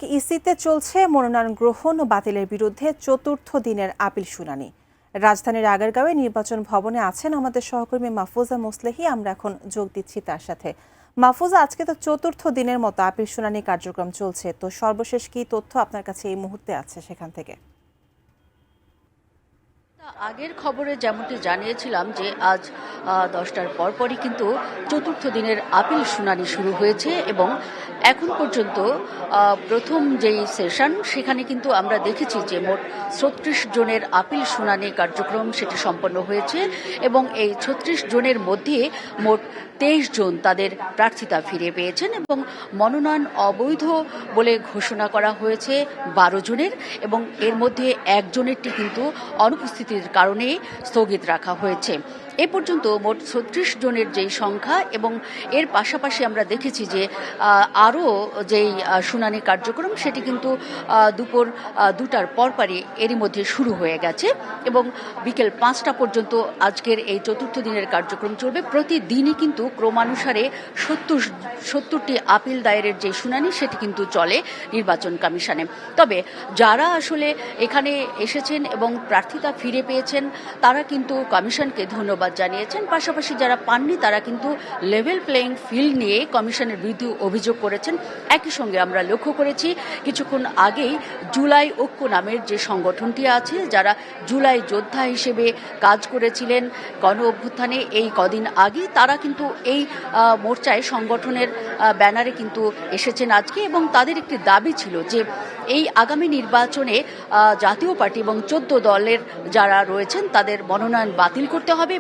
ইসিতে চলছে মনোনয়ন গ্রহণ ও বাতিলের বিরুদ্ধে চতুর্থ দিনের আপিল শুনানি। রাজধানীর আগারগাঁওয়ে নির্বাচন ভবনে আছেন আমাদের সহকর্মী মাহফুজা মোসলেহি। আমরা এখন যোগ দিচ্ছি তার সাথে। মাহফুজা, আজকে তো চতুর্থ দিনের মতো আপিল শুনানি কার্যক্রম চলছে, তো সর্বশেষ কি তথ্য আপনার কাছে এই মুহূর্তে আছে সেখান থেকে? আগের খবরে যেমনটি জানিয়েছিলাম যে আজ 10টার পরপরই কিন্তু চতুর্থ দিনের আপিল শুনানি শুরু হয়েছে এবং এখন পর্যন্ত প্রথম যেই সেশন সেখানে কিন্তু আমরা দেখেছি যে মোট 36 জনের আপিল শুনানি কার্যক্রম সেটি সম্পন্ন হয়েছে এবং এই 36 জনের মধ্যে মোট 23 জন তাদের প্রার্থিতা ফিরে পেয়েছেন এবং মনোনয়ন অবৈধ বলে ঘোষণা করা হয়েছে 12 জনের এবং এর মধ্যে একজনেরটি কিন্তু অনুপস্থিতির কারণে স্থগিত রাখা হয়েছে। এ পর্যন্ত মোট 36 জনের যেই সংখ্যা এবং এর পাশাপাশি আমরা দেখেছি যে আরও যেই শুনানি কার্যক্রম সেটি কিন্তু দুপুর 2টার পরপরই এরই মধ্যে শুরু হয়ে গেছে এবং বিকেল 5টা পর্যন্ত আজকের এই চতুর্থ দিনের কার্যক্রম চলবে। প্রতিদিনই কিন্তু ক্রমানুসারে 70টি আপিল দায়েরের যে শুনানি সেটি কিন্তু চলে নির্বাচন কমিশনে। তবে যারা আসলে এখানে এসেছেন এবং প্রার্থিতা ফিরে পেয়েছেন তারা কিন্তু কমিশনকে ধন্যবাদ জানিয়েছেন। পাশাপাশি যারা পাননি তারা কিন্তু লেভেল প্লেইং ফিল্ড নিয়ে কমিশনের বিরুদ্ধে অভিযোগ করেছেন। একই সঙ্গে আমরা লক্ষ্য করেছি কিছুক্ষণ আগেই জুলাই ঐক্য নামের যে সংগঠনটি আছে, যারা জুলাই যোদ্ধা হিসেবে কাজ করেছিলেন গণ অভ্যুত্থানে এই কদিন আগে, তারা কিন্তু এই মোর্চায় সংগঠনের ব্যানারে কিন্তু এসেছেন আজকে এবং তাদের একটি দাবি ছিল যে এই আগামী নির্বাচনে জাতীয় পার্টি এবং 14 দলের যারা রয়েছেন তাদের মনোনয়ন বাতিল করতে হবে।